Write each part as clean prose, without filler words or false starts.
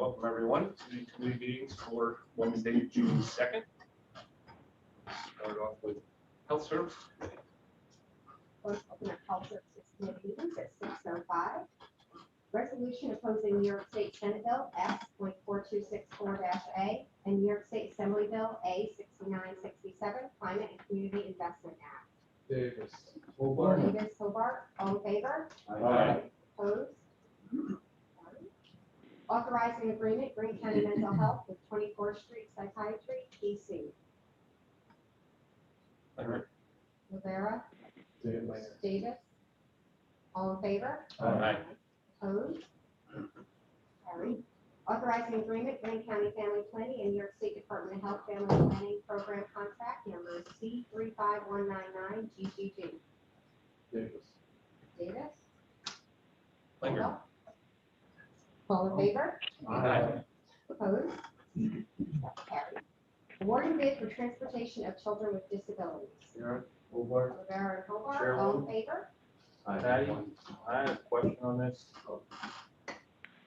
Welcome everyone to the committee meetings for Wednesday, June 2nd. Start off with Health Service. Open up Health Services Committee meetings at 6:05. Resolution opposing New York State Senate Bill S.4264-A and New York State Assembly Bill A6967, Climate and Community Investment Act. Davis. Davis, Hobart, all in favor? Aye. Opposed? Authorizing agreement, Greene County Mental Health with 24th Street Psychiatry, PC. Rivera, Davis, all in favor? Aye. Opposed? Carried. Authorizing agreement, Greene County Family Planning and New York State Department of Health Family Planning Program Contract number C35199 GGG. Davis. Davis? Linger. All in favor? Aye. Opposed? Carried. Awarding bid for transportation of children with disabilities. Hobart. Rivera and Hobart, Chairwoman. all in favor? Patty, I have a question on this.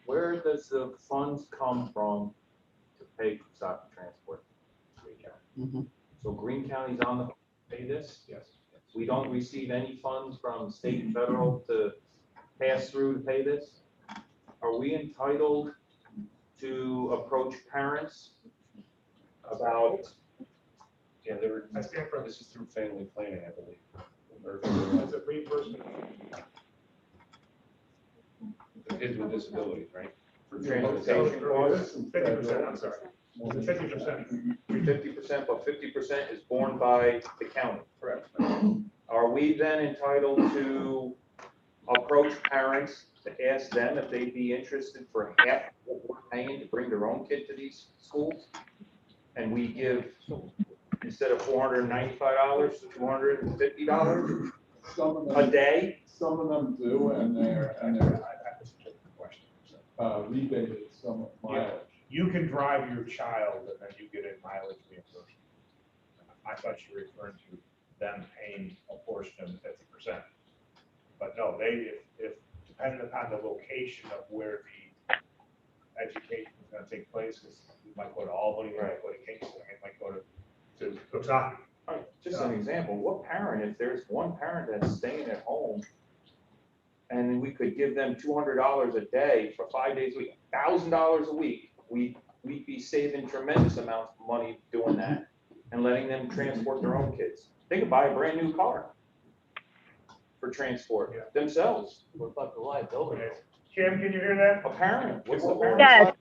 Where does the funds come from to pay for soccer transport? So Greene County's on the hook to pay this? Yes. We don't receive any funds from state and federal to pass through to pay this? Are we entitled to approach parents about? Yeah, I stand for this is through family planning, I believe. Or As a reimbursement. the kids with disabilities, right? For Transportation costs? 50%, I'm sorry. 50%. 50%, but 50% is borne by the county. Correct. Are we then entitled to approach parents to ask them if they'd be interested for half what we're paying to bring their own kid to these schools? And we give, instead of $495, $250 Some of a them, day? some of them do, and they're I was a different question. rebated some mileage. You can drive your child and then you get a mileage reimbursement. I thought you were referring to them paying a portion of the 50%. But no, if depending upon the location of where the education is going to take place, because we might go to Albany, we might go to Kingston, we might go to Oaxaca. All right, just an example, what parent, if there's one parent that's staying at home and we could give them $200 a day for 5 days a week, $1,000 a week, we'd be saving tremendous amounts of money doing that and letting them transport their own kids. They could buy a brand new car for transport themselves. What about the liability? Kim, can you hear that? A parent, what's the parent's Yes.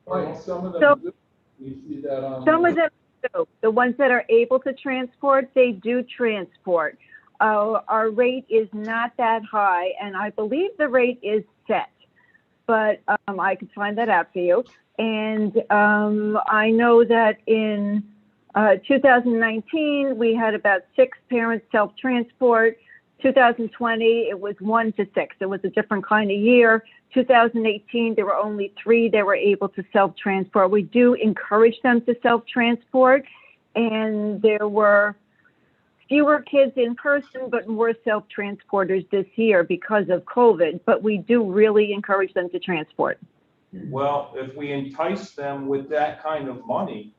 Right, some of them So- do. You see that on. Some of them do. The ones that are able to transport, they do transport. Our rate is not that high, and I believe the rate is set, but I could find that out for you. And I know that in 2019, we had about 6 parents self-transport. 2020, it was 1 to 6. It was a different kind of year. 2018, there were only 3 that were able to self-transport. We do encourage them to self-transport, and there were fewer kids in person, but more self-transporters this year because of COVID. But we do really encourage them to transport. Well, if we entice them with that kind of money,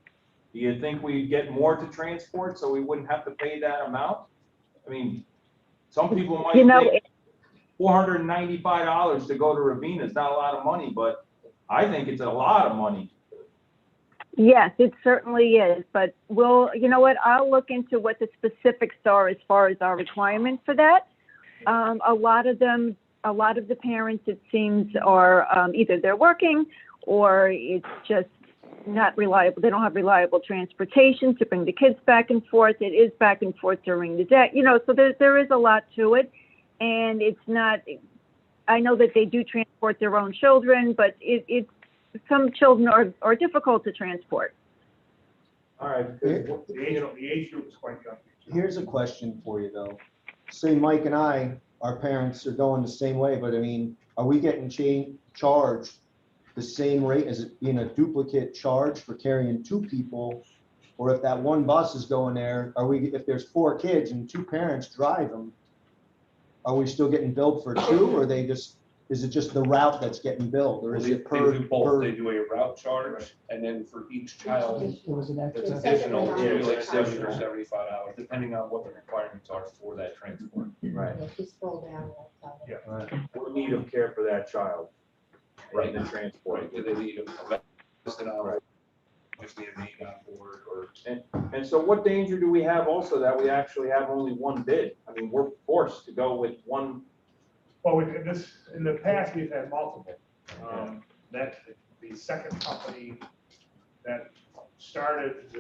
do you think we'd get more to transport so we wouldn't have to pay that amount? I mean, some people might think $495 to go to Ravenna is not a lot of money, but I think it's a lot of money. Yes, it certainly is. But you know what? I'll look into what the specifics are as far as our requirement for that. A lot of the parents, it seems, are either they're working or it's just not reliable. They don't have reliable transportation to bring the kids back and forth. It is back and forth during the day, so there is a lot to it. And it's not, I know that they do transport their own children, but it's some children are difficult to transport. All right. The age group is quite young. Here's a question for you though. Say Mike and I, our parents are going the same way, but I mean, are we getting charged the same rate as it being a duplicate charge for carrying 2 people? Or if that one bus is going there, if there's 4 kids and 2 parents drive them, are we still getting billed for 2, or are they just is it just the route that's getting billed, or Well, is they it per? do both, per- they do a route charge, and then for each child, It's it's $7 additional, it's maybe like charge. 70 or $75, depending on what the requirements are for that transport. Right. If you scroll down, that's how it- We're in need of care for that child. Right. In the transport. Right, do they need a vested on, just need a name on board, or And so what danger do we have also that we actually have only one bid? I mean, we're forced to go with one. Well, in the past, we've had multiple. That, the second company that started,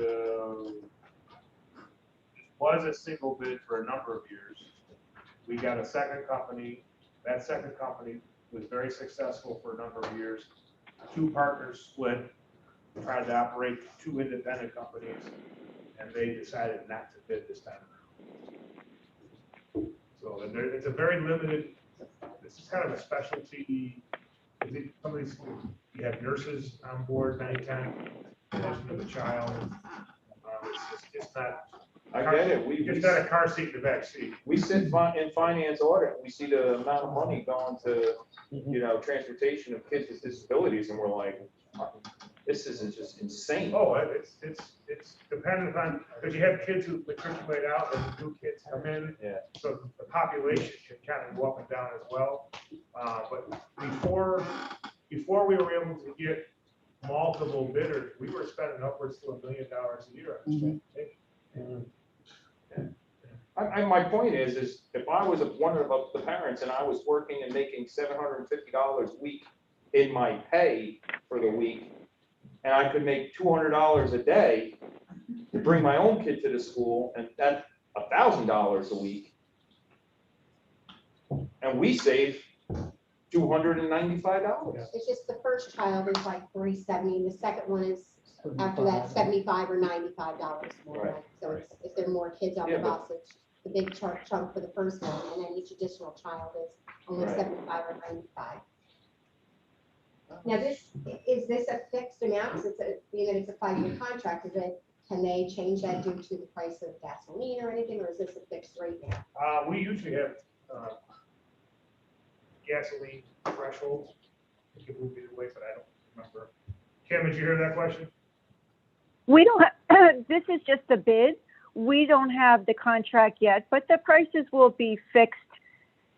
was a single bid for a number of years. We got a second company. That second company was very successful for a number of years. Two partners split, tried to operate two independent companies, and they decided not to bid this time around. So it's a very limited, this is kind of a specialty. Some of these, you have nurses on board many times, in addition to the child. It's not. I get it. It's not a car seat in the back seat. We sit in finance audit, we see the amount of money going to, transportation of kids with disabilities, and we're like, this is just insane. Oh, it's dependent on, because you have kids who matriculate out and new kids come in. Yeah. So the population can kind of go up and down as well. But before we were able to get multiple bidders, we were spending upwards to $1 million a year on transportation. My point is if I was one of the parents and I was working and making $750 a week in my pay for the week, and I could make $200 a day to bring my own kid to the school, and that's $1,000 a week, and we save $295. It's just the first child is like $370, and the second one is after that $75 or $95 more. Right, Like, so it's, if there are more kids on the Yeah, but- bus, it's the big chunk for the first one, and then each additional child is only Right. 75 or 95. Now, is this a fixed amount? Since it's a 5-year contract, can they change that due to the price of gasoline or anything, or is this a fixed rate now? We usually have gasoline thresholds. You can move either way, but I don't remember. Kim, did you hear that question? We don't have, this is just a bid. We don't have the contract yet, but the prices will be fixed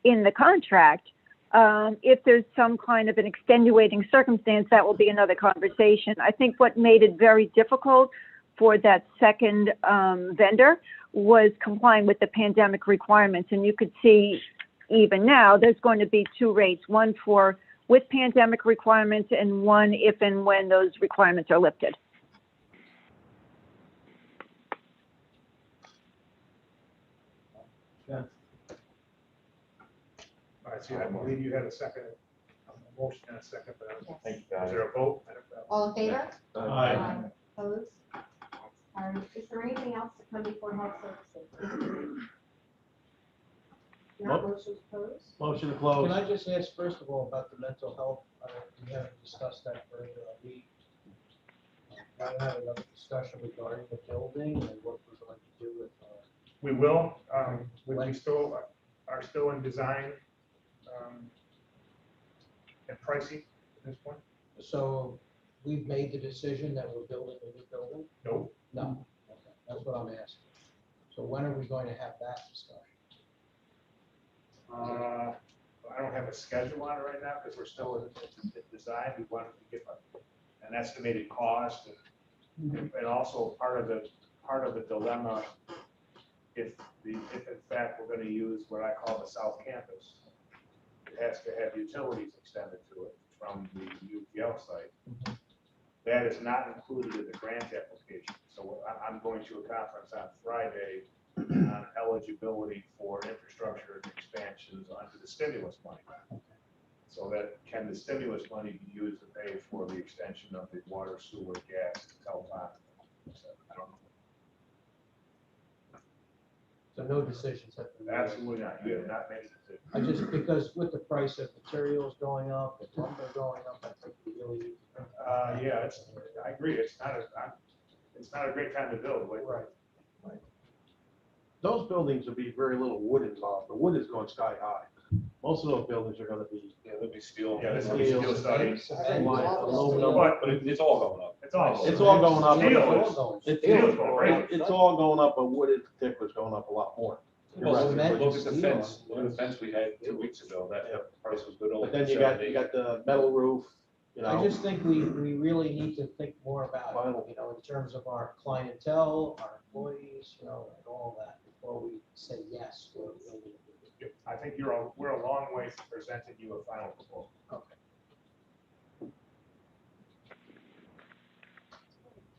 in the contract. If there's some kind of an extenuating circumstance, that will be another conversation. I think what made it very difficult for that second vendor was complying with the pandemic requirements. And you could see even now, there's going to be two rates, one for with pandemic requirements and one if and when those requirements are lifted. All right, so I believe you had a second, a motion and a second, but Yes. Thank you, is guys. there a vote? All in favor? Aye. Opposed? All right, is there anything else to come before health services? Not motion to close? Motion to Can close. I just ask, first of all, about the mental health? We haven't discussed that further. We might have another discussion regarding the building and what we're going to do with. We will, we still are still in design and pricing at this point. So we've made the decision that we're building a new building? No, No. Okay, that's what I'm asking. So when are we going to have that discussion? I don't have a schedule on it right now because we're still in design. We wanted to get an estimated cost and also part of the dilemma, if in fact we're going to use what I call the South Campus, it has to have utilities extended to it from the UPL site. That is not included in the grant application. So I'm going to a conference on Friday on eligibility for infrastructure expansions under the stimulus money. So that can the stimulus money be used to pay for the extension of the water, sewer, gas, telephone? I don't know. So no decisions have been made. Absolutely not. You have not made a decision. I just, because with the price of materials going up, the lumber going up, I think we really need to. Yeah, I agree. It's not a great time to build. Right. Those buildings will be very little wood involved. The wood is going sky high. Most of those buildings are gonna be. Yeah, there'll be steel, Yeah, there'll be steel studies. Cement, aluminum. But it's all going up. It's all. It's all going up. Steel is- steel is going right. It's all going up, but wood in particular is going up a lot more. You're Well, right. look at the fence, look at the fence we had 2 weeks ago, that price was good But old then you got the metal roof, you know. I just think we really need to think more about it, you know, in terms of our clientele, our employees, you know, and all that, before we say yes to a building. I think we're a long way from presenting you a final proposal.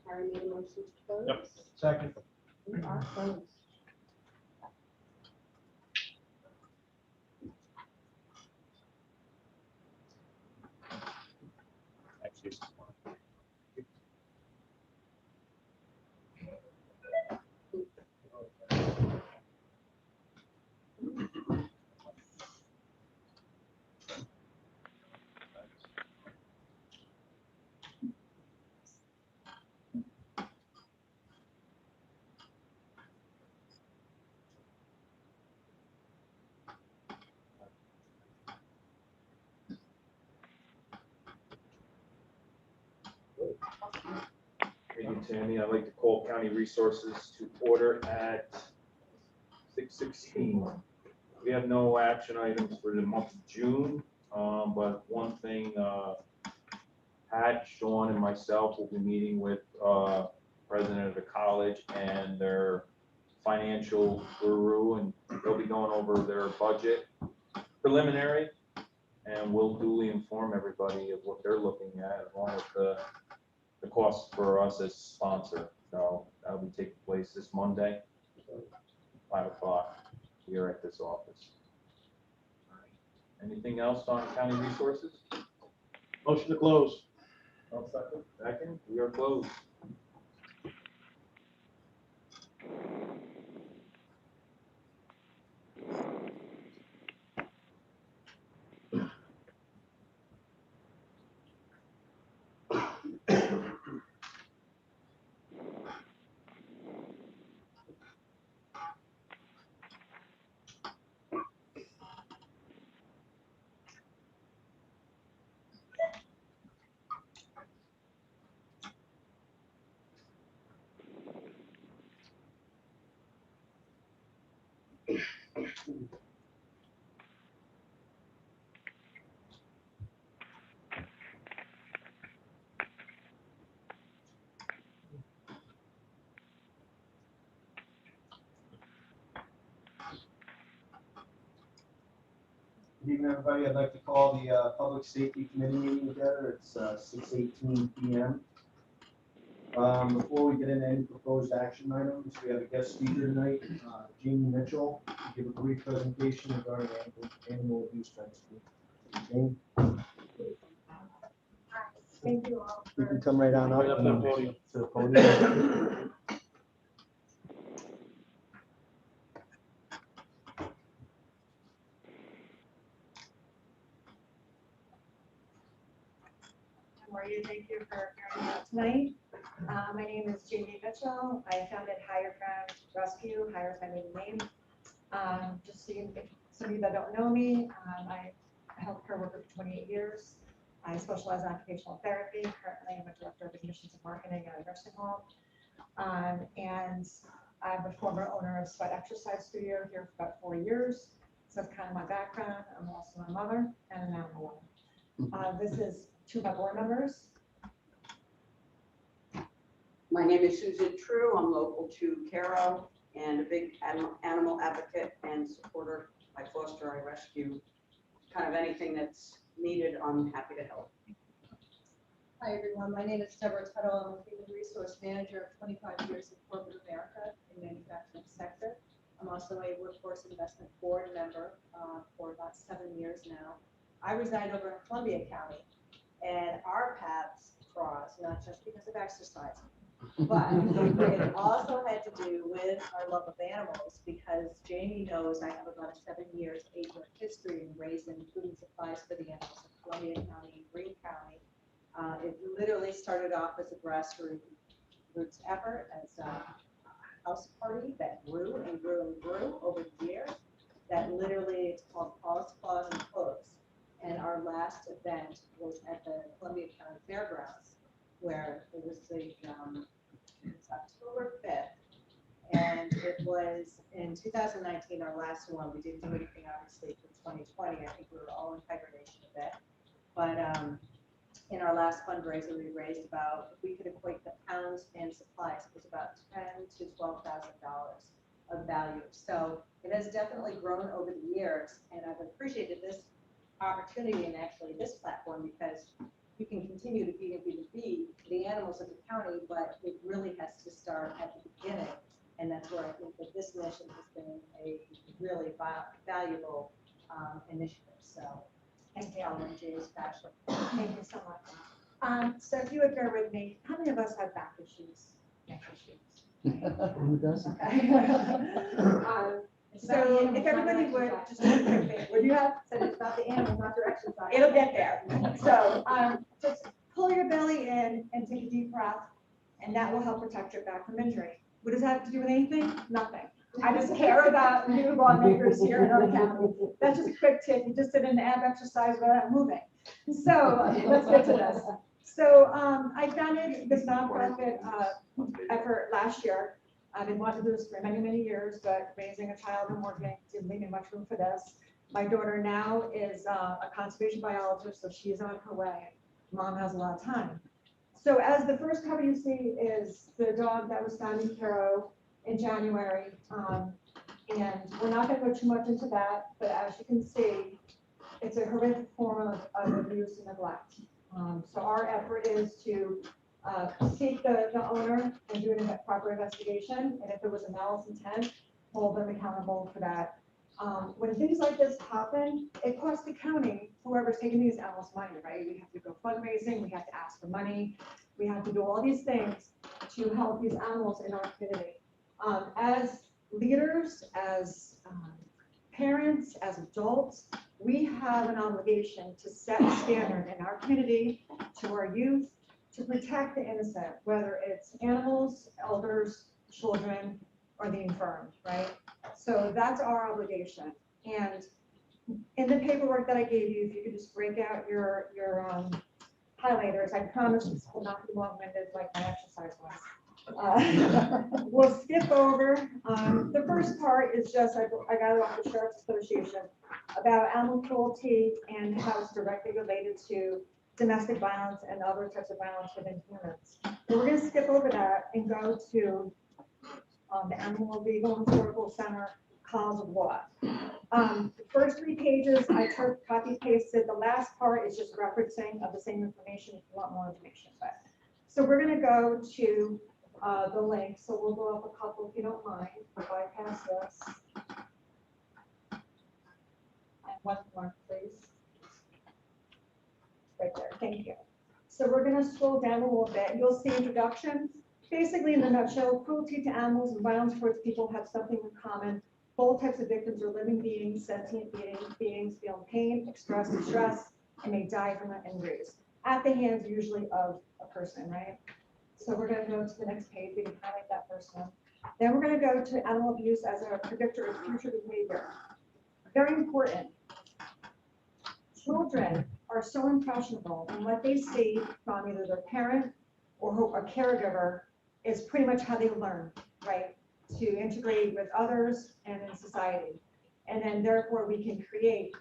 Harry made a motion to close. Yep. Second. We are closed. Actually, Thank you, Tammy. I'd like to call county resources to order at 6:16. We have no action items for the month of June, but one thing, Pat, Sean, and myself will be meeting with president of the college and their financial guru, and they'll be going over their budget preliminary, and we'll duly inform everybody of what they're looking at, along with the cost for us as sponsor. So that'll be taking place this Monday, 5 o'clock here at this office. Anything else on county resources? Motion to close. Second, we are closed. Good evening, everybody. I'd like to call the Public Safety Committee meeting together. It's 6:18 PM. Before we get into any proposed action items, we have a guest speaker tonight, Jamie Mitchell, to give a brief presentation regarding animal abuse registry. Jamie, Thank you all you for. can come right on up Right up to the and podium. to the podium. How are you? Thank you for hearing me out tonight. My name is Jamie Mitchell. I founded Higher Ground Rescue. Higher is my maiden name. Just so you, some of you that don't know me, I healthcare worker for 28 years. I specialize in occupational therapy. Currently, I'm a director of admissions and marketing at a nursing home. And I'm a former owner of Sweat Exercise Studio here for about 4 years. So that's kind of my background. I'm also a mother and an animal lover. This is 2 of my board members. My name is Susan True. I'm local to Caro and a big animal advocate and supporter. I foster, I rescue, kind of anything that's needed, I'm happy to help. Hi, everyone. My name is Deborah Tuttle. I'm a human resource manager of 25 years in corporate America in the manufacturing sector. I'm also a workforce investment board member for about 7 years now. I reside over in Columbia County, and our paths cross, not just because of exercise, but it also had to do with our love of animals, because Jamie knows I have about a 7 years age-work history in raising food and supplies for the animals in Columbia County and Greene County. It literally started off as a grassroots effort, as a house party that grew and grew and grew over the years. that literally it's called Paws, Claws, and Hooves. And our last event was at the Columbia County Fairgrounds, where it was it's October 5th. And it was in 2019, our last one. We didn't do anything obviously for 2020. I think we were all in hibernation a bit. But in our last fundraiser, we raised about, if we could equate the pounds and supplies, it was about $10,000 to $12,000 of value. So it has definitely grown over the years, and I've appreciated this opportunity and actually this platform because you can continue to feed the animals of the county, but it really has to start at the beginning. And that's where I think that this mission has been a really valuable initiative. So Thank you. following Jay's passion. Thank you so much. So if you would bear with me, how many of us have back issues, neck issues? Who doesn't? So if everybody would, just a quick thing, would you have, Said it's about the animals, not your exercise. it'll get there. So just pull your belly in and take a deep breath, and that will help protect your back from injury. What does that have to do with anything? Nothing. I just care about new lawmakers here in our county. That's just a quick tip. You just did an ab exercise without moving. So let's get to this. So I founded this nonprofit effort last year. I've been wanting to do this for many, many years, but raising a child and working didn't leave me much room for this. My daughter now is a conservation biologist, so she's on her way. Mom has a lot of time. So as the first cover you see is the dog that was found in Cairo in January. And we're not going to go too much into that, but as you can see, it's a horrific form of abuse and neglect. So our effort is to seek the owner and do a proper investigation. And if there was a malice intent, hold them accountable for that. When things like this happen, it costs the county, whoever's taking these animals, money, right? We have to go fundraising, we have to ask for money, we have to do all these things to help these animals in our community. As leaders, as parents, as adults, we have an obligation to set a standard in our community to our youth to protect the innocent, whether it's animals, elders, children, or the infirm, right? So that's our obligation. And in the paperwork that I gave you, if you could just break out your highlighters, I promise this will not be long-winded like my exercise was. We'll skip over. The first part is just, I got it off the Sheriff's Association about animal cruelty and how it's directly related to domestic violence and other types of violence within humans. And we're going to skip over that and go to the Animal Legal and Historical Center, College of Law. The first 3 pages I took, copy pasted. The last part is just referencing of the same information if you want more information. But so we're going to go to the link. So we'll go up a couple if you don't mind. Bypass this. And one more, please. Right there. Thank you. So we're going to scroll down a little bit. You'll see introduction. Basically, in a nutshell, cruelty to animals and violence towards people have something in common. Both types of victims are living beings, sentient beings, feel pain, express distress, and may die from their injuries at the hands usually of a person, right? So we're going to go to the next page. We can highlight that first one. Then we're going to go to animal abuse as a predictor of future behavior. Very important. Children are so impressionable, and what they see from either their parent or a caregiver is pretty much how they learn, right? To integrate with others and in society. And then therefore we can create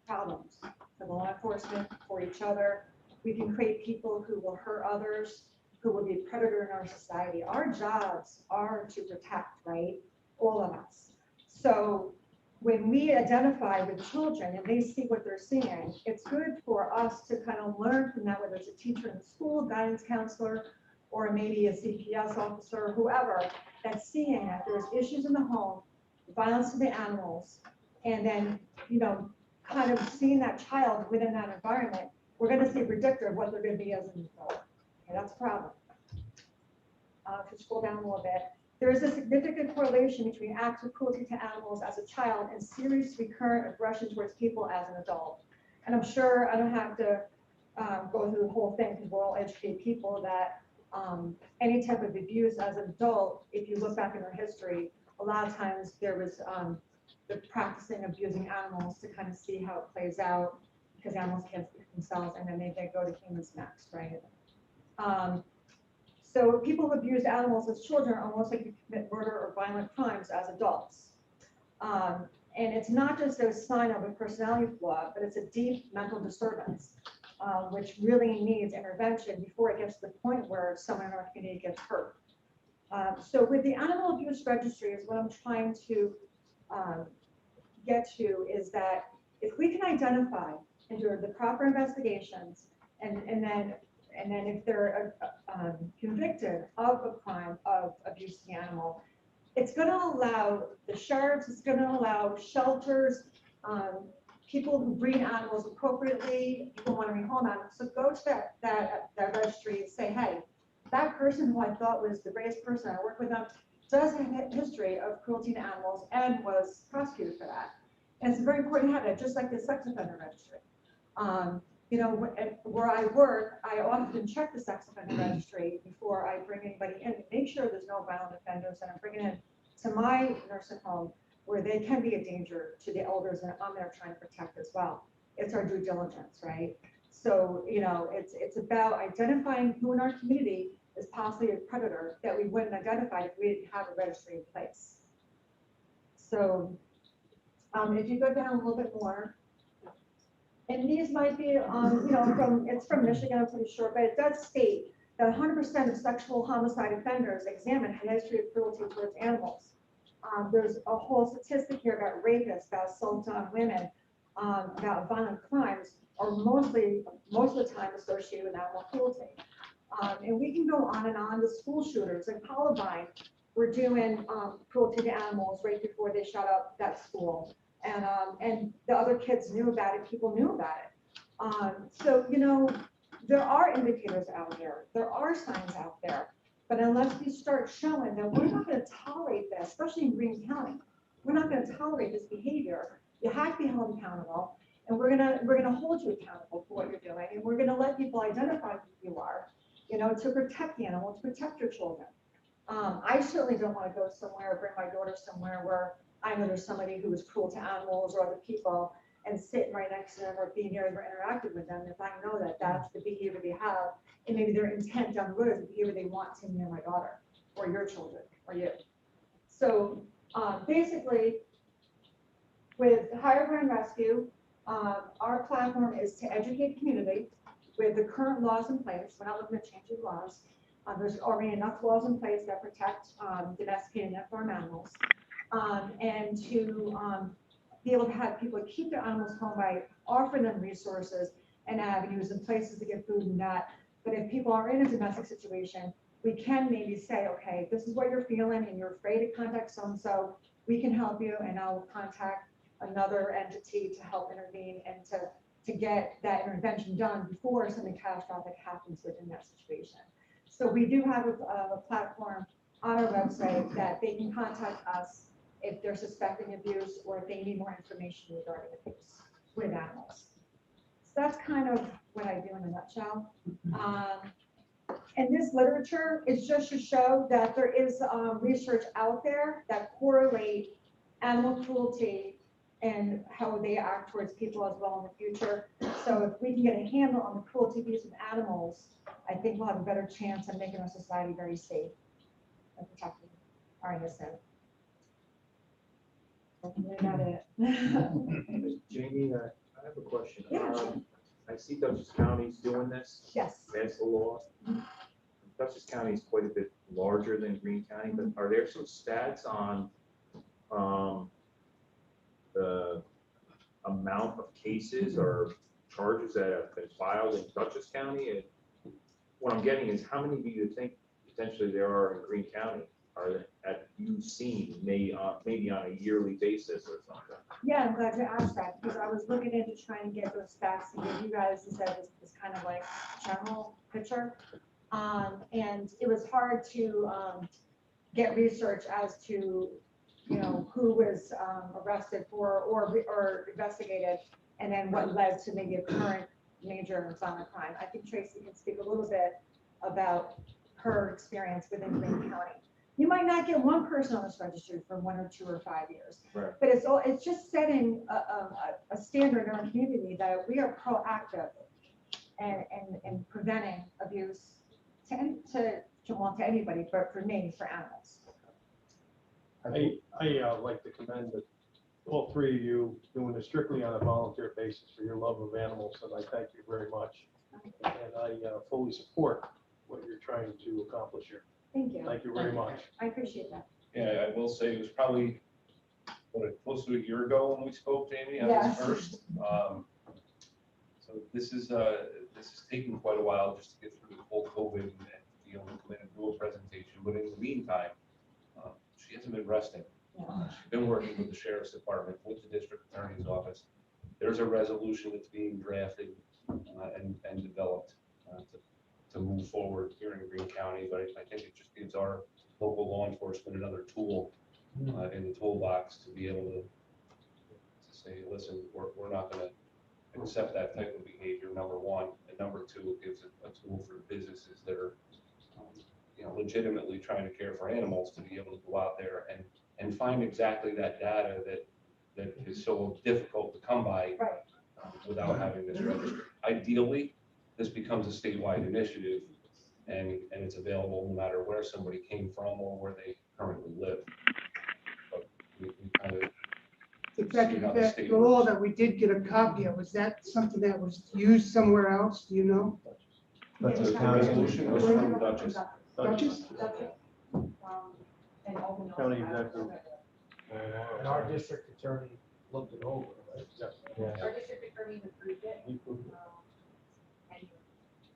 problems for law enforcement, for each other. We can create people who will hurt others, who will be a predator in our society. Our jobs are to protect, right? All of us. So when we identify with children and they see what they're seeing, it's good for us to kind of learn from that, whether it's a teacher in the school, guidance counselor, or maybe a CPS officer, whoever, that's seeing that there's issues in the home, violence to the animals, and then, you know, kind of seeing that child within that environment, we're going to see a predictor of what they're going to be as an adult. Okay, that's a problem. If you scroll down a little bit, there is a significant correlation between acts of cruelty to animals as a child and serious recurrent aggression towards people as an adult. And I'm sure I don't have to go through the whole thing because we're all educated people that any type of abuse as an adult, if you look back in our history, a lot of times there was the practicing of using animals to kind of see how it plays out, because animals can't speak for themselves, and then they go to humans next, right? So people who abuse animals as children are almost like you commit murder or violent crimes as adults. And it's not just a sign of a personality flaw, but it's a deep mental disturbance, which really needs intervention before it gets to the point where someone in our community gets hurt. So with the animal abuse registry is what I'm trying to get to is that if we can identify and do the proper investigations and then if they're convicted of a crime of abuse of the animal, it's going to allow the sheriffs, it's going to allow shelters, people who breed animals appropriately, people who want to rehome animals. So go to that registry and say, hey, that person who I thought was the greatest person, I work with them, does have a history of cruelty to animals and was prosecuted for that. And it's very important to have it, just like the sex offender registry. You know, where I work, I often check the sex offender registry before I bring anybody in, to make sure there's no violent offenders that I'm bringing in to my nursing home where they can be a danger to the elders that I'm there trying to protect as well. It's our due diligence, right? So, you know, it's about identifying who in our community is possibly a predator that we wouldn't identify if we didn't have a registry in place. So if you go down a little bit more, and these might be, you know, it's from Michigan, I'm pretty sure, but it does state that 100% of sexual homicide offenders examined had a history of cruelty towards animals. There's a whole statistic here about rapists, about assault on women, about violent crimes are most of the time associated with animal cruelty. And we can go on and on. The school shooters in Columbine were doing cruelty to animals right before they shut up that school. And the other kids knew about it, people knew about it. So, you know, there are indicators out there, there are signs out there, but unless we start showing that we're not going to tolerate this, especially in Greene County, we're not going to tolerate this behavior. You have to be held accountable, and we're gonna hold you accountable for what you're doing, and we're going to let people identify who you are, you know, to protect the animal, to protect your children. I certainly don't want to go somewhere or bring my daughter somewhere where I know there's somebody who is cruel to animals or other people and sitting right next to them or being near them or interacting with them. If I know that that's the behavior they have, and maybe their intent down the road is the behavior they want to near my daughter or your children or you. So basically, with Higher Ground Rescue, our platform is to educate the community with the current laws in place. We're not looking to change the laws. There's already enough laws in place that protect domesticated and farm animals. And to be able to have people keep their animals home by offering them resources and avenues and places to get food and that. But if people are in a domestic situation, we can maybe say, okay, this is what you're feeling and you're afraid to contact so-and-so, we can help you, and I'll contact another entity to help intervene and to get that intervention done before something catastrophic happens within that situation. So we do have a platform on our website that they can contact us if they're suspecting abuse or if they need more information regarding abuse with animals. So that's kind of what I do in a nutshell. And this literature is just to show that there is research out there that correlate animal cruelty and how they act towards people as well in the future. So if we can get a handle on the cruelty abuse of animals, I think we'll have a better chance of making our society very safe and protecting our innocent. That's about it. Jamie, I have a question. Yeah, sure. I see Dutchess County's doing this. Yes. Passed the law. Dutchess County is quite a bit larger than Greene County, but are there some stats on the amount of cases or charges that have been filed in Dutchess County? And what I'm getting is, how many do you think potentially there are in Greene County? Have you seen maybe on a yearly basis or something? Yeah, I'm glad you asked that, because I was looking into trying to get those stats to give you guys, instead of this kind of like general picture. And it was hard to get research as to, you know, who was arrested for or investigated, and then what led to maybe a current major violent crime. I think Tracy can speak a little bit about her experience within Greene County. You might not get one person on this registry for 1 or 2 or 5 years. Right. But it's just setting a standard in our community that we are proactive and preventing abuse to anybody, but for mainly for animals. I like to commend all three of you doing this strictly on a volunteer basis for your love of animals, and I thank you very much. And I fully support what you're trying to accomplish here. Thank you. Thank you very much. I appreciate that. Yeah, I will say it was probably, close to a year ago when we spoke, Jamie, on Yes. this first. So this is taking quite a while just to get through the whole COVID and be able to come in and do a presentation. But in the meantime, she hasn't been resting. She's been working with the sheriff's department, with the district attorney's office. There's a resolution that's being drafted and developed to move forward here in Greene County. But I think it just gives our local law enforcement another tool in the toolbox to be able to say, listen, we're not going to accept that type of behavior, number one. And number two, it gives a tool for businesses that are legitimately trying to care for animals to be able to go out there and find exactly that data that is so difficult to come by without having this registered. Ideally, this becomes a statewide initiative and it's available no matter where somebody came from or where they currently live. But we kind of The law that we did get a copy of, was that something that was used somewhere else? Do you know? That's The a county. resolution was from Dutchess. Duchess? County executive. And our district attorney looked it over, right? Our district attorney approved it. And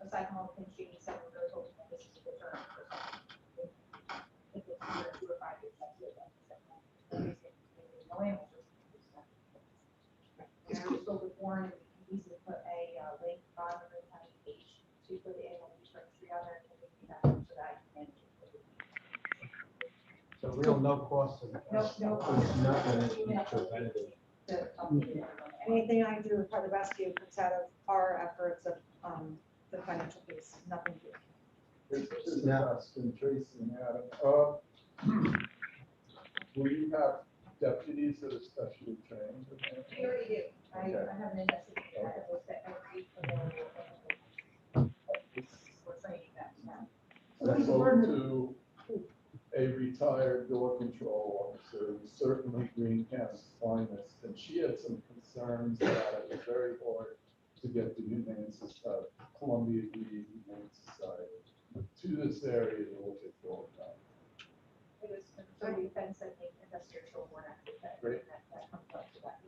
aside from all the things she said, we're really hoping that this is a good term for something. If it's under 2 or 5 years, that's good. No animals. And I spoke with Warren, and we easily put a link on the county page to put the animal registry on there, and we can do that so that I can manage it. So real no cost to the No, county. no. It's not gonna be preventative. Anything I do for the rescue comes out of our efforts of the financial piece, nothing to do. This is a question, Tracy and Adam. Will you have deputies that are specially trained? We already do. I have an investigator that will set every available. We're training that now. I spoke to a retired door control officer, who's certainly Greene County's finest, and she had some concerns that it was very hard to get the Columbia Greene Humane Society to this area to look at dog crime. It was Missouri Defense and the Industrial Warrant Act that comes up to that.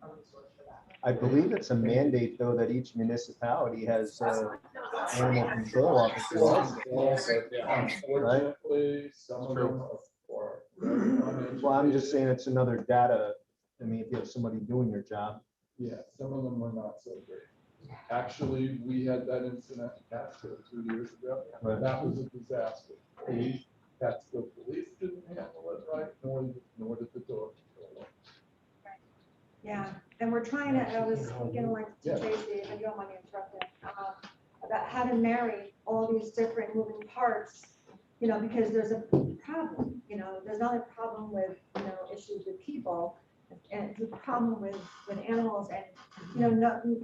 A resource for that. I believe it's a mandate, though, that each municipality has animal control officer. Unfortunately, some of them are. Well, I'm just saying it's another data. I mean, if you have somebody doing your job. Yeah, some of them are not so great. Actually, we had that incident in Catskill 2 years ago. Right. That was a disaster. The Catskill police didn't handle it right, nor did the dog control. Yeah, and we're trying to, I was speaking like to Tracy, if you don't mind me interrupting, about how to marry all these different moving parts, because there's a problem, there's not a problem with, issues with people, and it's a problem with animals, and,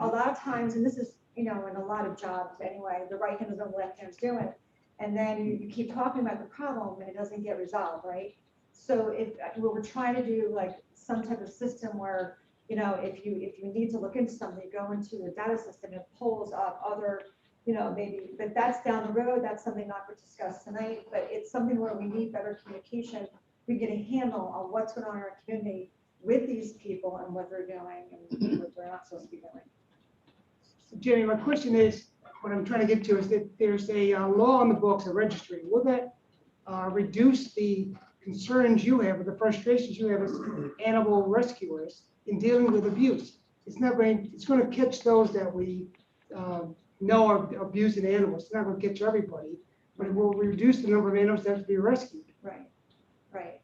a lot of times, and this is, in a lot of jobs anyway, the right hand is what the left hand's doing, and then you keep talking about the problem and it doesn't get resolved, right? So if we're trying to do like some type of system where, if you need to look into something, you go into the data system, it pulls up other, maybe, but that's down the road, that's something not to discuss tonight, but it's something where we need better communication. We get a handle on what's going on in our community with these people and what they're doing and what they're not supposed to be doing. So Jenny, my question is, what I'm trying to get to is that there's a law on the books, a registry. Will that reduce the concerns you have or the frustrations you have as animal rescuers in dealing with abuse? It's going to catch those that we know are abusing animals. It's not going to catch everybody, but it will reduce the number of animals that have to be rescued. Right.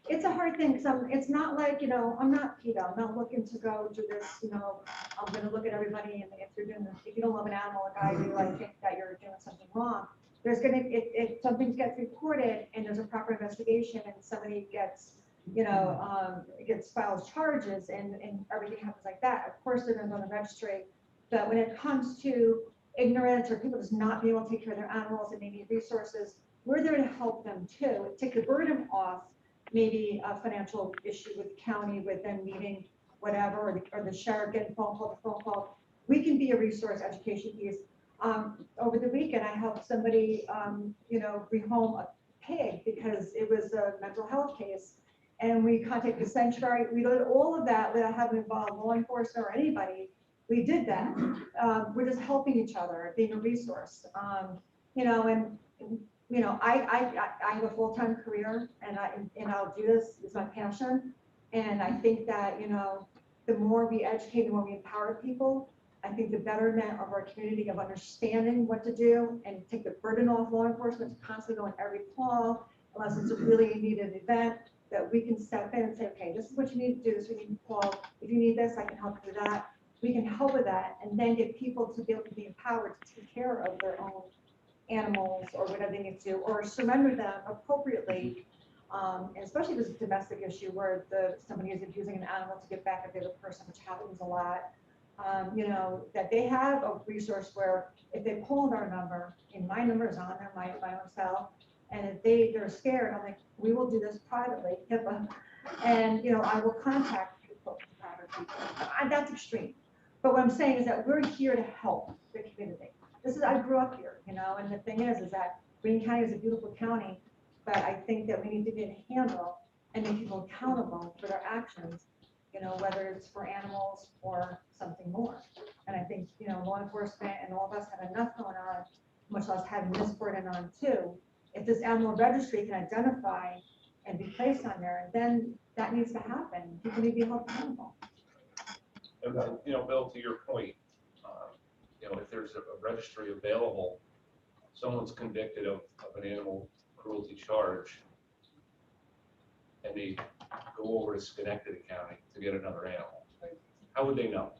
It's a hard thing because it's not like, I'm not PETA. I'm not looking to go do this, I'm going to look at everybody and if you're doing this, if you don't love an animal like I do, I think that you're doing something wrong. there's gonna, if something gets reported and there's a proper investigation and somebody gets, gets files charges and everything happens like that, of course they're gonna go to the registry. But when it comes to ignorance or people just not being able to take care of their animals and they need resources, we're there to help them too, take the burden off, maybe a financial issue with the county, with them needing whatever, or the sheriff getting phone call. We can be a resource, education piece. Over the weekend, I helped somebody, rehome a pig because it was a mental health case. And we contacted the sanctuary. We did all of that without having to involve law enforcement or anybody. We did that. We're just helping each other, being a resource. I have a full-time career and I'll do this. It's my passion. And I think that, the more we educate, the more we empower people, I think the betterment of our community of understanding what to do and take the burden off law enforcement to constantly go on every call, unless it's a really needed event, that we can step in and say, okay, this is what you need to do, this is what you need to call. If you need this, I can help you with that. We can help with that and then get people to be able to be empowered to take care of their own animals or whatever they need to, or surrender them appropriately. And especially if it's a domestic issue where somebody is abusing an animal to get back at the other person, which happens a lot. That they have a resource where if they call our number, and my number is on there, my own cell, and if they're scared, I'm like, we will do this privately, HIPAA, and I will contact people privately. That's extreme. But what I'm saying is that we're here to help the community. I grew up here, and the thing is that Greene County is a beautiful county, but I think that we need to get a handle and make people accountable for their actions, whether it's for animals or something more. And I think, law enforcement and all of us have enough going on, much less having this burden on too. If this animal registry can identify and be placed on there, then that needs to happen. People need to be held accountable. And Bill, to your point, if there's a registry available, someone's convicted of an animal cruelty charge, and they go over to Schenectady County to get another animal, how would they know?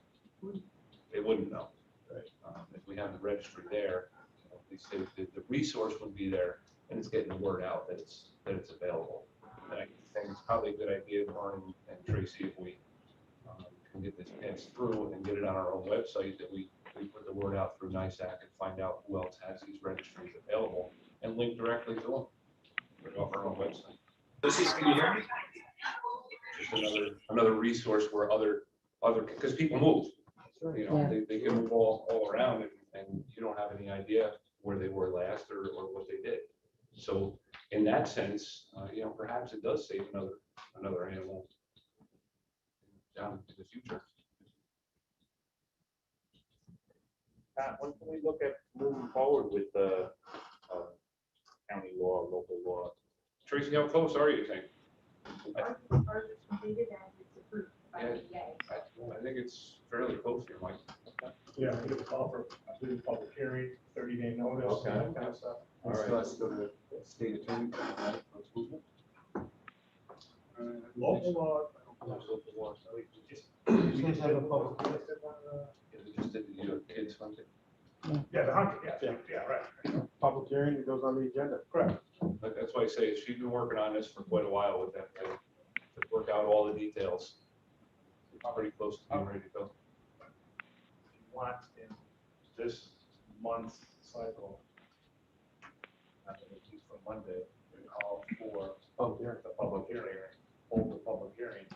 They wouldn't know. If we have the registry there, the resource would be there, and it's getting the word out that it's available. And I think it's probably a good idea, Lauren and Tracy, if we can get this passed through and get it on our own website, that we put the word out through NISAC and find out who else has these registries available and link directly to them. Put it off our own website. Can you hear me? Just another resource where other because people move. They can move all around, and you don't have any idea where they were last or what they did. So in that sense, perhaps it does save another animal down in the future. Pat, when can we look at moving forward with the county law, local law? Tracy, how close are you, think? I think it's fairly close here, Mike. Yeah, we have to call for a public hearing, 30-day notice, Okay. that kind of stuff. All right. Still has to go to the state attorney. Local law. You guys have a public. They just did the kids hunting. Yeah, the hunting, yeah, right. Public hearing, it goes on the agenda. Correct. But that's why I say she's been working on this for quite a while with them to work out all the details. It's pretty close to being ready to go. If you want in this month's cycle, not at least for Monday, we call for Oh, here. the public hearing, hold the public hearing.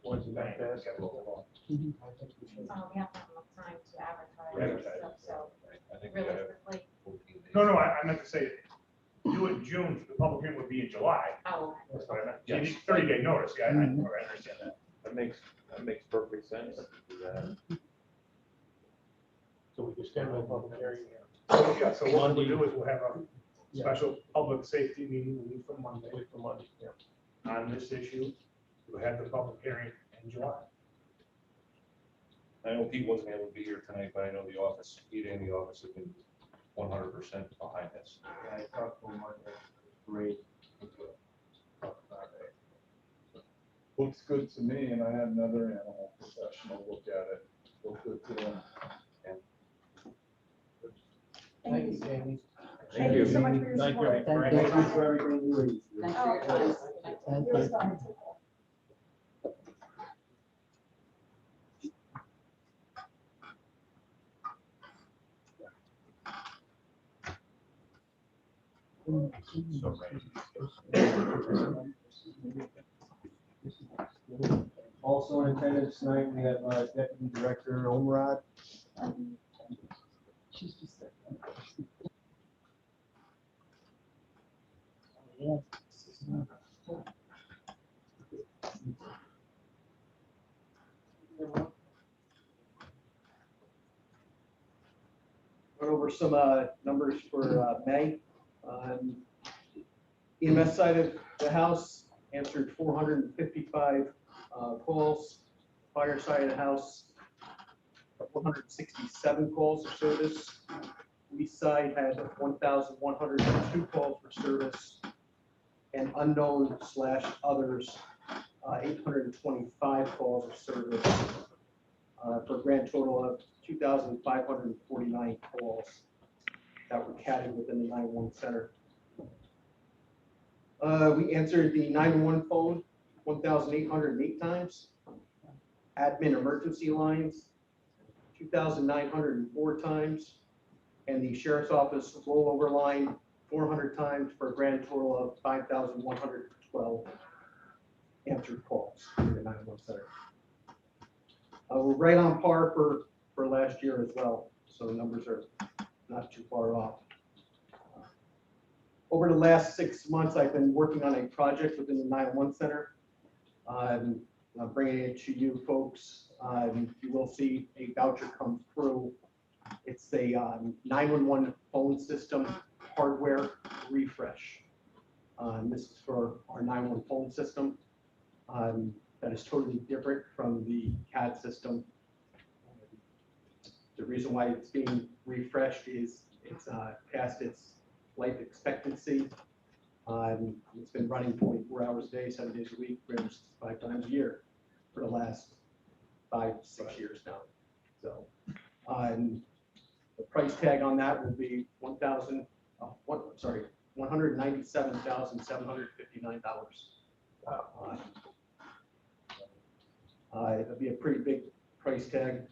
Once you got that. Get local law. We have to have enough time to advertise Right. stuff, so I think we have realistically. 14 days. No, I meant to say, do it in June, the public hearing would be in July. Oh, That's what I meant. You Yes. need 30-day notice, yeah, I understand that. That makes perfect sense to do that. So we just schedule a public hearing. Yeah, so what we'll do is we'll have a special public safety meeting, we meet for Monday. Wait for Monday, yeah. On this issue, we'll have the public hearing in July. I know Pete wasn't able to be here tonight, but I know the office, Pete and the office have been 100% behind this. I talked to him Monday, great. Talk about it. Looks good to me, and I had another animal professional look at it, looked good to them. Thank you, Jamie. Thank you so much for your Thank you. support. Thank you for everything you do. Thanks for your time. You're welcome. Also in attendance tonight, we have Deputy Director Omrad. Went over some numbers for May. EMS side of the house answered 455 calls. Fire side of the house, 167 calls for service. Police side had 1,102 calls for service. And unknown / others, 825 calls of service, for a grand total of 2,549 calls that were catted within the 911 center. We answered the 911 phone 1,808 times. Admin emergency lines 2,904 times. And the sheriff's office rollover line 400 times for a grand total of 5,112 answered calls in the 911 center. We're right on par for last year as well, so the numbers are not too far off. Over the last 6 months, I've been working on a project within the 911 center. I'm bringing it to you folks. You will see a voucher come through. It's a 911 phone system hardware refresh. This is for our 911 phone system. That is totally different from the CAD system. The reason why it's being refreshed is it's past its life expectancy. It's been running 24 hours a day, 7 days a week, 365 times a year for the last 5-6 years now. So the price tag on that will be $197,759. It'll be a pretty big price tag.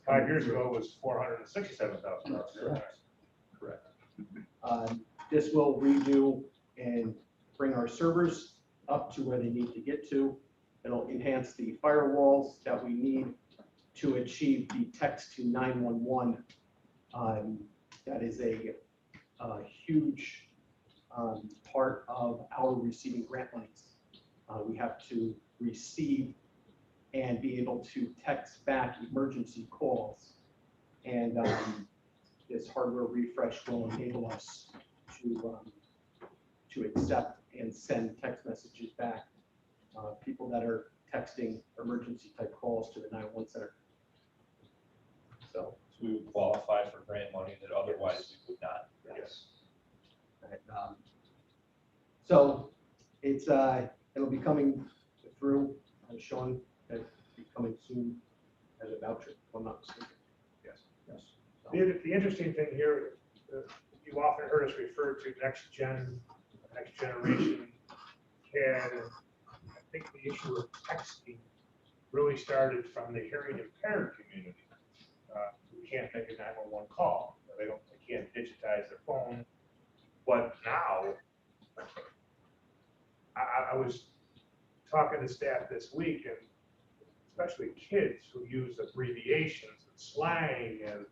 5 years ago, it was $467,000. Correct. This will redo and bring our servers up to where they need to get to. It'll enhance the firewalls that we need to achieve the text to 911. That is a huge part of our receiving grant monies. We have to receive and be able to text back emergency calls. And this hardware refresh will enable us to accept and send text messages back. People that are texting emergency type calls to the 911 center. So we would qualify for grant money that otherwise we would not. yes. And, so it's it'll be coming through. Sean, it'll be coming soon as a voucher, if I'm not mistaken. Yes. Yes. So, The interesting thing here, you've often heard us refer to next generation CAD. I think the issue of texting really started from the hearing impaired community. Who can't make a 911 call. They can't digitize their phone. But now, I was talking to staff this week, and especially kids who use abbreviations and slang and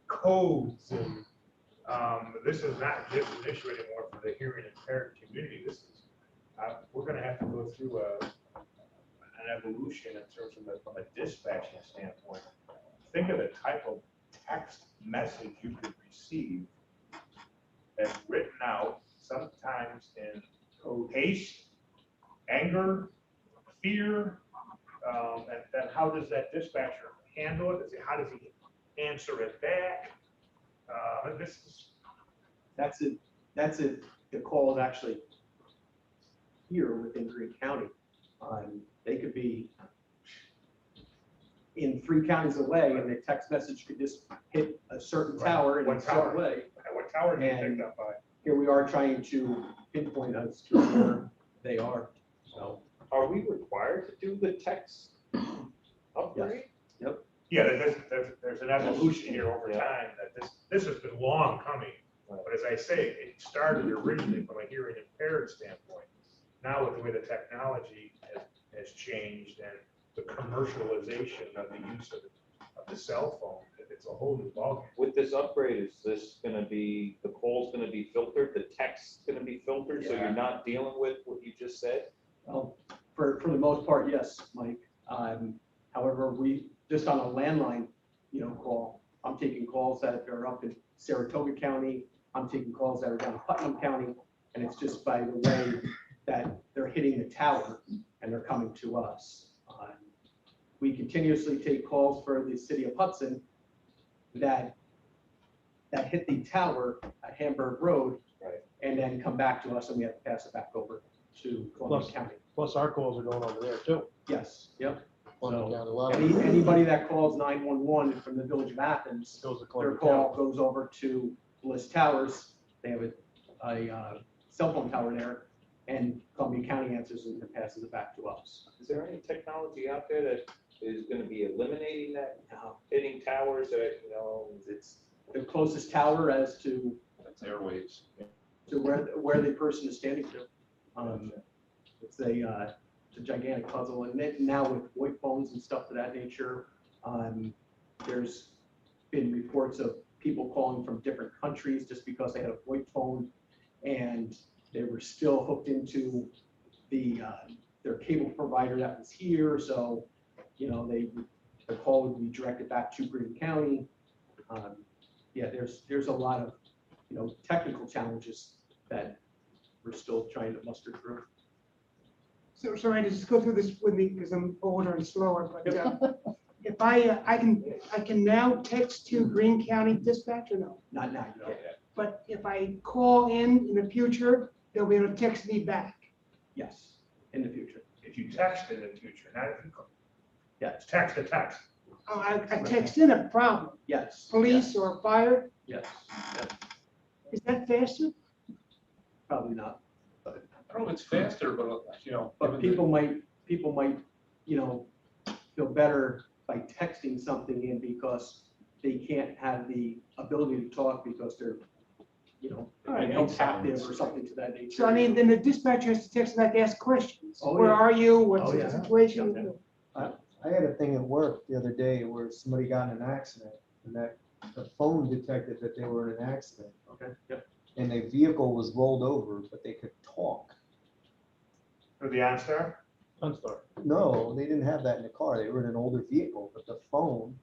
codes, and this is not just an issue anymore for the hearing impaired community. This is we're going to have to go through an evolution in terms of from a dispatching standpoint. Think of the type of text message you could receive that's written out, sometimes in haste, anger, fear, and then how does that dispatcher handle it? How does he answer it back? that's it. The call is actually here within Greene County. They could be in 3 counties away, and the text message could just hit a certain tower in What a certain tower? way. What tower did you And- pick up by? Here we are trying to pinpoint us to where they are, so. Are we required to do the text upgrade? Yeah, there's an evolution here over Yeah. time that this has been long coming. Right. But as I say, it started originally from a hearing impaired standpoint. Now with the way the technology has changed and the commercialization of the use of the cell phone, it's a whole new ballgame. With this upgrade, is this gonna be, the call's gonna be filtered, the text's gonna be filtered, so Yeah. you're not dealing with what you just said? Well, for the most part, yes, Mike. However, we, just on a landline, call, I'm taking calls that are up in Saratoga County, I'm taking calls that are down in Putnam County, and it's just by the way that they're hitting the tower and they're coming to us. We continuously take calls for the city of Hudson that hit the tower at Hamburg Road. Right. And then come back to us, and we have to pass it back over to Columbia Plus- County. Plus our calls are going over there too. Yes, yep. Columbia County, a lot of- Anybody that calls 911 from the village of Athens, Goes to their Columbia call County. goes over to Bliss Towers. They have a cell phone tower there, and Columbia County answers and passes it back to us. Is there any technology out there that is gonna be eliminating that, hitting towers that, It's the closest tower as to That's airwaves. where the person is standing to. It's a gigantic puzzle, and then now with VoIP phones and stuff of that nature, there's been reports of people calling from different countries just because they had a VoIP phone and they were still hooked into their cable provider that was here, so, the call would be directed back to Greene County. Yeah, there's a lot of, technical challenges that we're still trying to muster through. So, sorry to just go through this with me because I'm older and slower, but if I can now text to Greene County Dispatch or no? Not now, no. But if I call in the future, they'll be able to text me back. Yes, in the future. If you text in the future, not if you call. Yeah. It's text to text. Oh, I text in a problem, Yes. police or fire. Yes, yes, Is that faster? probably not. I don't know if it's faster, but, But people might, feel better by texting something in because they can't have the ability to talk because they're, Alright. captive or something to that nature. So I mean, then the dispatcher has to text back, ask questions. Oh, Where yeah. are you? What's Oh, the yeah. situation? I had a thing at work the other day where somebody got in an accident and that the phone detected that they were in an accident Okay, yep. and a vehicle was rolled over, but they could talk. For the OnStar? Unstar. No, they didn't have that in the car. They were in an older vehicle, but the phone,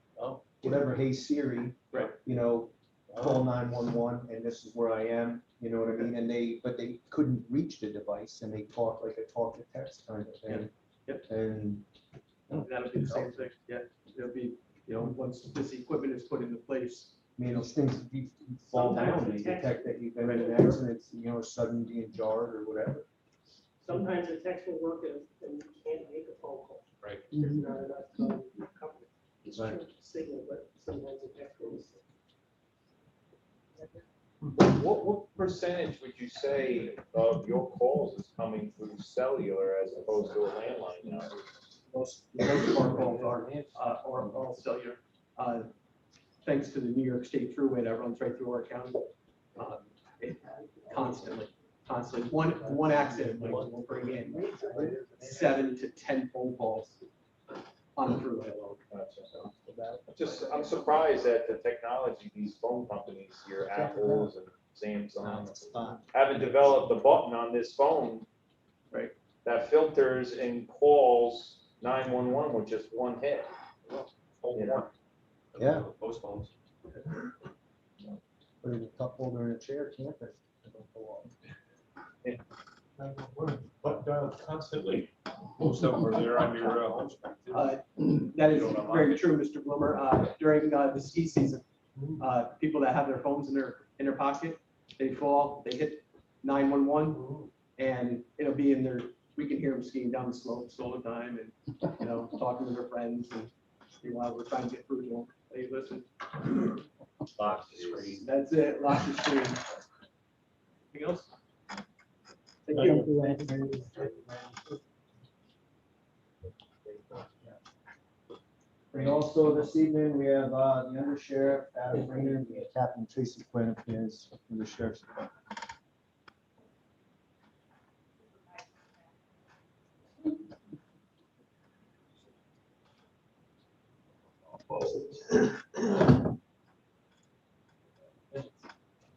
whatever, hey Siri, Right. call 911 and this is where I am, you know what I mean? And but they couldn't reach the device and they talk like a talk to text kind of thing. Yep. And That'll be the same thing, yeah. It'll be, once this equipment is put into place. I mean, those things, if you fall down, they detect that you've been in an accident, sudden being jarred or whatever. Sometimes a text will work and you can't make a phone call. Right. There's not enough coverage. It's Right. true signal, but sometimes a text will. What percentage would you say of your calls is coming through cellular as opposed to a landline now? Most of our calls are all cellular. Thanks to the New York State Thruway that runs right through our county. Constantly. One accident will bring in 7 to 10 phone calls on the thruway alone. I'm surprised at the technology these phone companies, your Apples and Samsung, haven't developed a button on this phone. Right. That filters and calls 911 with just one hit. You know? Yeah. Most phones. Put a cup holder in a chair, can't it? Button dialed constantly. Most of them are there on your home screen, too. That is very true, Mr. Bloomer. During the ski season, people that have their phones in their pocket, they fall, they hit 911, and it'll be in their, we can hear them skiing down the slopes all the time and, talking to their friends. And rescue while we're trying to get through to them. Hey, listen, Lots of screen. that's it, lots of screen. Anything else? Thank you. And also this evening, we have the undersheriff, Adam Greene, and Captain Tracy Quinn appears from the sheriff's department.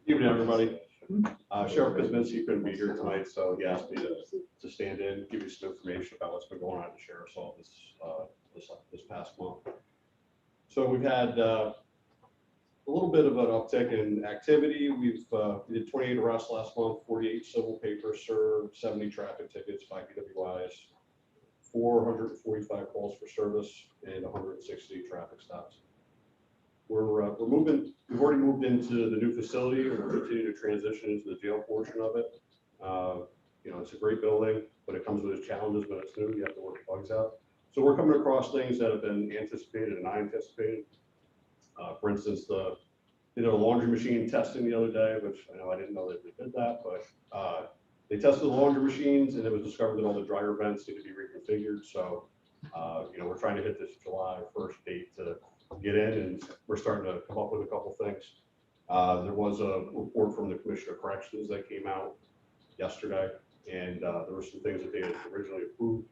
Evening, everybody. Sheriff Kuzminski couldn't be here tonight, so he asked me to stand in, give you some information about what's been going on at the sheriff's office this past month. So we've had a little bit of an uptick in activity. We did 28 arrests last month, 48 civil papers served, 70 traffic tickets, 5 DWIs, 445 calls for service, and 160 traffic stops. We're moving. We've already moved into the new facility, and we'll continue to transition into the jail portion of it. You know, it's a great building, but it comes with its challenges when it's new. You have to work bugs out. So we're coming across things that have been anticipated and not anticipated. For instance, they did a laundry machine testing the other day, which I know I didn't know that they did that, but they tested the laundry machines, and it was discovered that all the dryer vents need to be reconfigured. So you know, we're trying to hit this July 1st date to get in, and we're starting to come up with a couple things. There was a report from the Commissioner of Corrections that came out yesterday, and there were some things that they had originally approved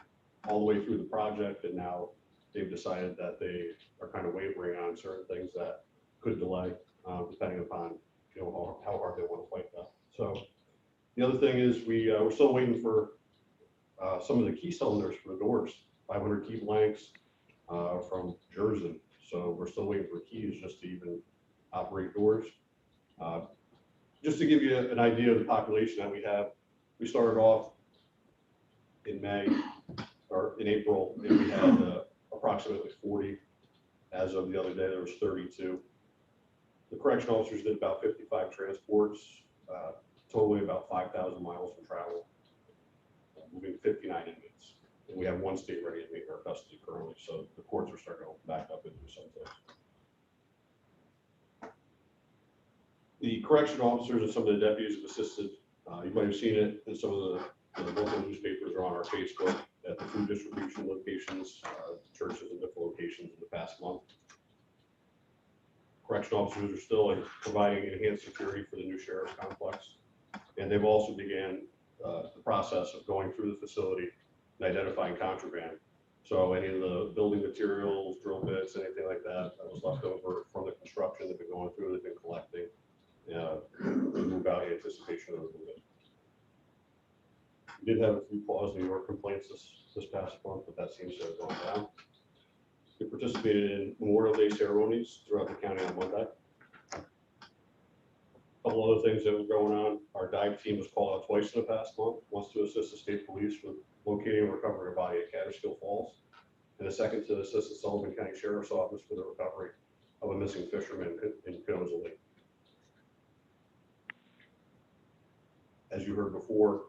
all the way through the project, and now they've decided that they are kind of wavering on certain things that could delay, depending upon, you know, how hard they want to fight that. So the other thing is we're still waiting for some of the key cylinders for the doors, 500 key blanks from Jersey. So we're still waiting for keys just to even operate doors. Just to give you an idea of the population that we have, we started off in May or in April, and we had approximately 40. As of the other day, there was 32. The correction officers did about 55 transports, totally about 5,000 miles from travel, moving 59 inmates. And we have one state ready inmate in our custody currently, so the courts are starting to open back up into some things. The correction officers and some of the deputies have assisted. You might have seen it in some of the local newspapers or on our Facebook at the food distribution locations, churches and different locations in the past month. Correction officers are still providing enhanced security for the new sheriff's complex. And they've also began the process of going through the facility and identifying contraband. So any of the building materials, drill bits, anything like that was left over from the construction they've been going through, they've been collecting, move out in anticipation of moving. We did have a few Paws New York complaints this past month, but that seems to have gone down. We participated in Memorial Day ceremonies throughout the county on Monday. A couple other things that were going on. Our dive team was called out twice in the past month, once to assist the state police with locating and recovering a body at Catterskill Falls, and the second to assist the Sullivan County Sheriff's Office for the recovery of a missing fisherman in Conoza Lake. As you heard before,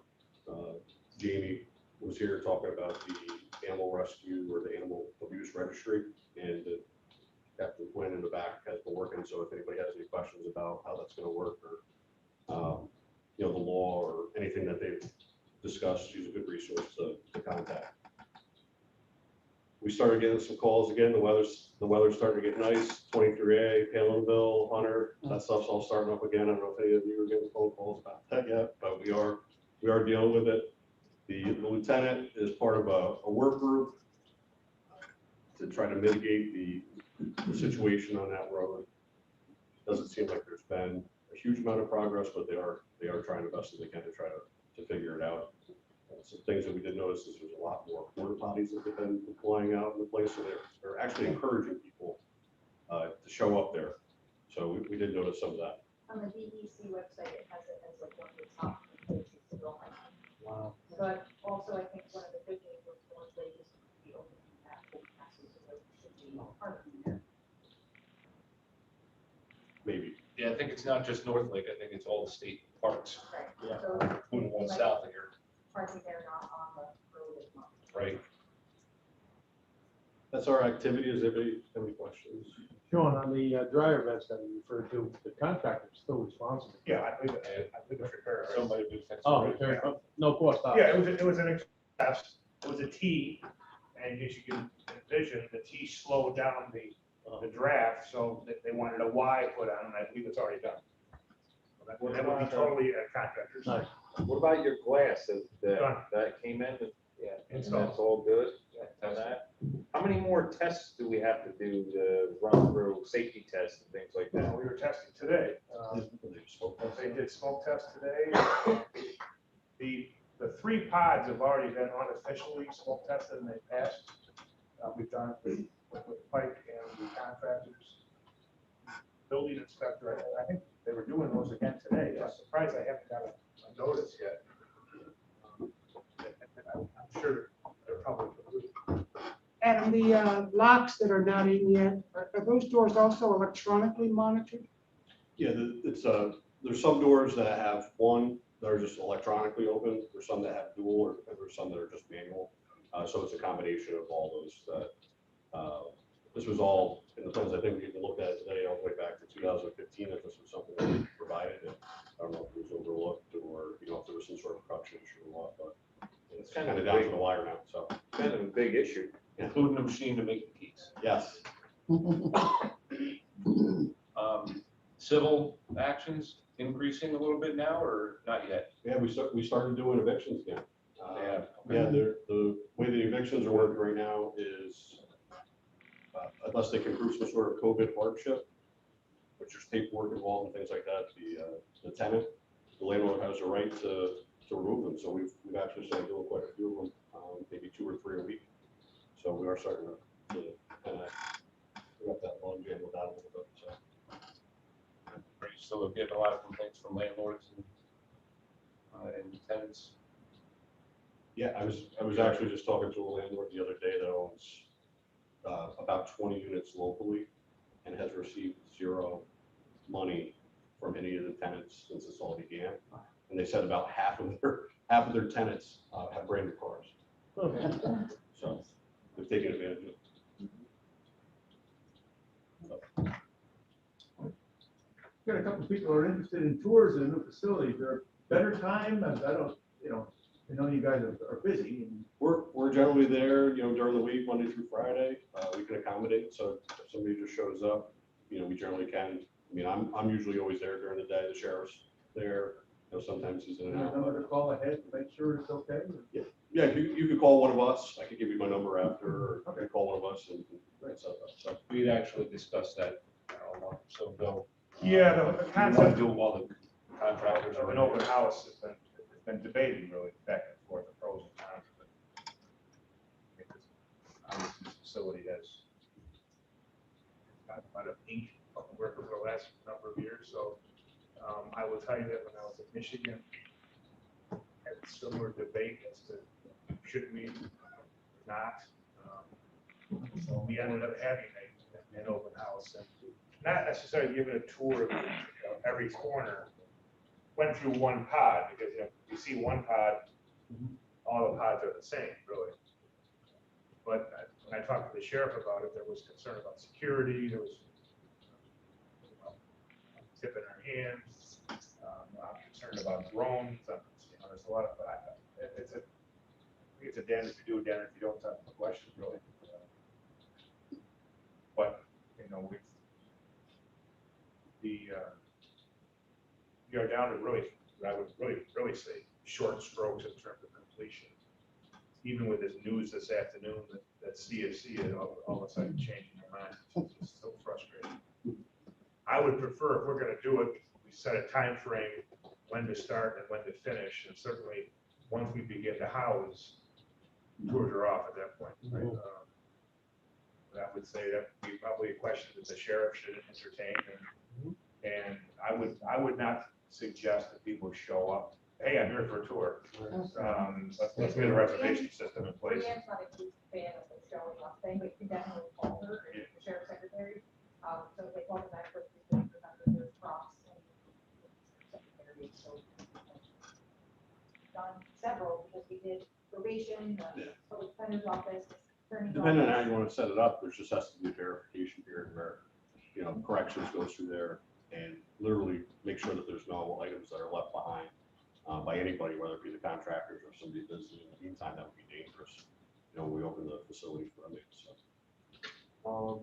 Jamie was here talking about the animal rescue or the animal abuse registry, and Captain Quinn in the back has been working. So if anybody has any questions about how that's going to work, or you know, the law or anything that they've discussed, she's a good resource to contact. We started getting some calls again. The weather's starting to get nice. 23A, Palinville, Hunter, that stuff's all starting up again. I don't know if any of you are getting phone calls about that yet, but we are dealing with it. The lieutenant is part of a work group to try to mitigate the situation on that road. Doesn't seem like there's been a huge amount of progress, but they are trying the best that they can to try to figure it out. Some things that we did notice is there's a lot more porta potties that have been deploying out in the place, so they're actually encouraging people to show up there. So we did notice some of that. On the DEC website, it has it as like one of the top places to go on. Wow. But also, I think one of the big things was North Lake is going to be opening that whole passage, so it should be part of there. Maybe. Yeah, I think it's not just North Lake. I think it's all the state parks. Right. Yeah. So Including one south of here. parking there, not on the road as much. Right. that's our activity. Is anybody have any questions? Sean, on the dryer vents that you referred to, the contractor's still responsible. Yeah, I believe it's repair. Somebody do fix it. Oh, there, no cost. Yeah, it was an express, it was a T, and as you can envision, the T slowed down the draft, so they wanted a Y put on, and I believe it's already done. So that would be totally a contractor's. Nice. What about your glass Done. that came in? Yeah, and Installed. that's all good? On that? How many more tests do we have to do to run through safety tests and things like that? We were testing today. They did smoke tests today. The 3 pods have already been unofficially smoke tested and they passed. We've done it with Pike and the contractors. Building inspector, I think they were doing those again today. I'm surprised I haven't got a notice yet. I'm sure they're probably. Adam, the locks that are not in yet, are those doors also electronically monitored? Yeah, there's some doors that have one that are just electronically open. There's some that have dual, or there's some that are just manual. So it's a combination of all those that, this was all in the plans. I think we even looked at it today all the way back to 2015, if this was something that we provided. And I don't know if it was overlooked or, you know, if there was some sort of production issue or what, but it's kind of down to the wire now, so. Kind of a big issue. Including the machine to make the keys. Yes. Civil actions increasing a little bit now or not yet? Yeah, we started doing evictions again. Yeah. Yeah, the way the evictions are working right now is, unless they can prove some sort of COVID hardship, which there's paperwork involved and things like that, the tenant, the landlord has a right to remove them. So we've actually started doing quite a few of them, maybe 2 or 3 a week. So we are starting to kind of pick up that log jam with that a little bit, so. Are you still getting a lot of complaints from landlords and tenants? Yeah, I was actually just talking to a landlord the other day that owns about 20 units locally and has received 0 money from any of the tenants since this all began. And they said about half of their tenants have brand new cars. So they've taken advantage of it. Got a couple of people who are interested in tours in the new facility. Is there a better time? I don't, I know you guys are busy. And We're generally there, during the week, Monday through Friday. We can accommodate. So if somebody just shows up, we generally can. I mean, I'm usually always there during the day. The sheriff's there. Sometimes he's in and out. number to call ahead to make sure it's okay. Yeah, you could call one of us. I could give you my number after, or you can call one of us and set up. So We'd actually discussed that a month or so ago. Yeah, the We want to concept do while the contractors of are an open house has been debated really back and forth, the pros and cons of it. I think obviously this facility has got a lot of ink on the work over the last number of years, so I will tell you that when I was in Michigan, I had a similar debate as to should we or not. So we ended up having an open house and not necessarily giving a tour of every corner. Went through one pod because you see one pod, all the pods are the same, really. But when I talked to the sheriff about it, there was concern about security. There was tipping our hands. I'm concerned about drones. There's a lot of. I think it's a den if you do a den if you don't have questions really. But we are down to really, I would really say short strokes in terms of completion. Even with this news this afternoon that CFC is all of a sudden changing their mind, it's just so frustrating. I would prefer, if we're going to do it, we set a time frame when to start and when to finish, and certainly once we begin to house, tours are off at that point. Right? But I would say that would be probably a question that the sheriff should entertain, and I would not suggest that people show up. Hey, I'm here for a tour. Let's get a reservation system in place. Leanne's not a huge fan of the showing up thing, but you can definitely call her, the sheriff's secretary. So they call the 9th remember there's props and secretary. So done several because we did probation, the public defender's office, Depending on how you want to set it up, there just has to be a verification period where, corrections goes through there and literally make sure that there's no items that are left behind by anybody, whether it be the contractors or somebody visiting. In the meantime, that would be dangerous. We open the facility for them, so.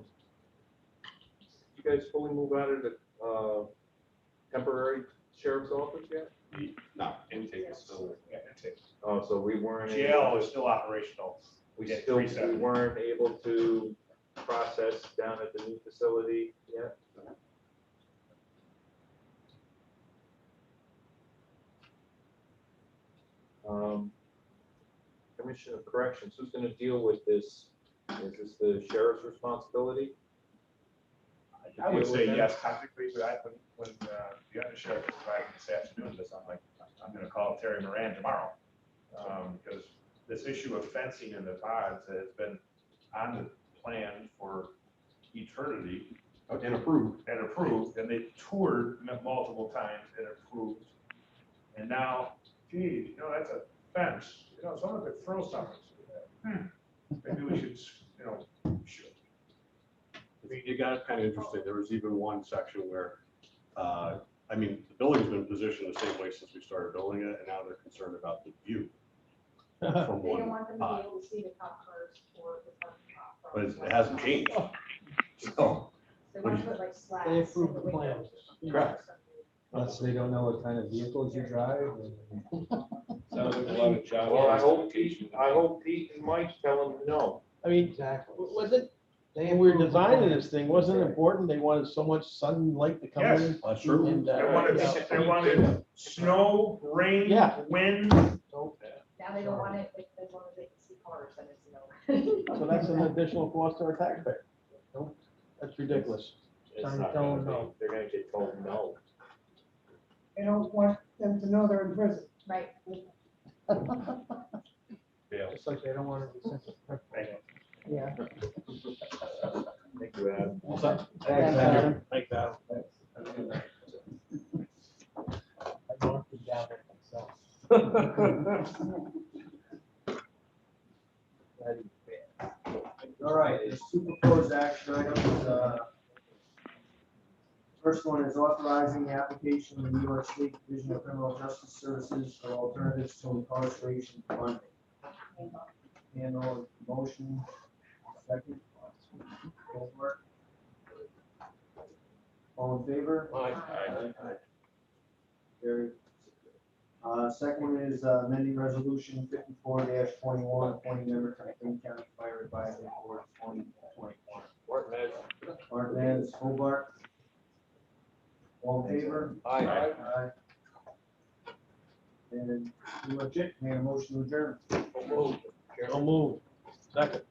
You guys fully move out of the temporary sheriff's office yet? No, Intake is still, Yeah, intake. Oh, so we weren't. Jail is still operational. We get still 370. weren't able to process down at the new facility yet? Commission of Corrections, who's gonna deal with this? Is this the sheriff's responsibility? I would Deal with say them? yes, technically, but when the other sheriff was driving this afternoon, I'm like, I'm gonna call Terry Moran tomorrow. Because this issue of fencing in the pods has been on the plan for eternity. And approved. And they toured multiple times and approved. And now, geez, that's a fence, someone could throw something. Maybe we should, should. You got it kind of interesting. There was even one section where, the building's been positioned the same way since we started building it, and now they're concerned about the view from They don't one want them to pod. be able to see the cop cars or the front cop. But it hasn't changed. So, They want to put like slats. They approved in the windows. Correct. Plus, they don't know what kind of vehicles you drive. sounds like a lot of job. Well, I hope justification. Pete and Mike tell them no. I mean, was it, when we were designing this thing, wasn't it important? They wanted so much sunlight to come Yes. in. that's true. And, They wanted snow, rain, Yeah. wind. Now they don't want it, like, as long as they can see cars, then it's no. So that's an additional cost to our taxpayer. That's ridiculous. It's Trying to not tell gonna them be, no. they're gonna get told no. They don't want them to know they're in prison. Right. Just like they don't want to be sent. Thank you. Yeah. Thank you, Adam. What's up? Thanks, Adam. Thanks, Adam. I marked it down there myself. All right, there's two proposed action items. First one is authorizing the application of the New York State Division of Criminal Justice Services for alternatives to incarceration funding. Handle motion, second. Over. All in favor? Aye. Carried. Second one is amending resolution 54-21, appointing member to the Greene County Fire Advisory Board 2021. Martinez, Hobart. All in favor? Aye. Aye. And pretty much it. May I have a motion to adjourn? So moved. Second.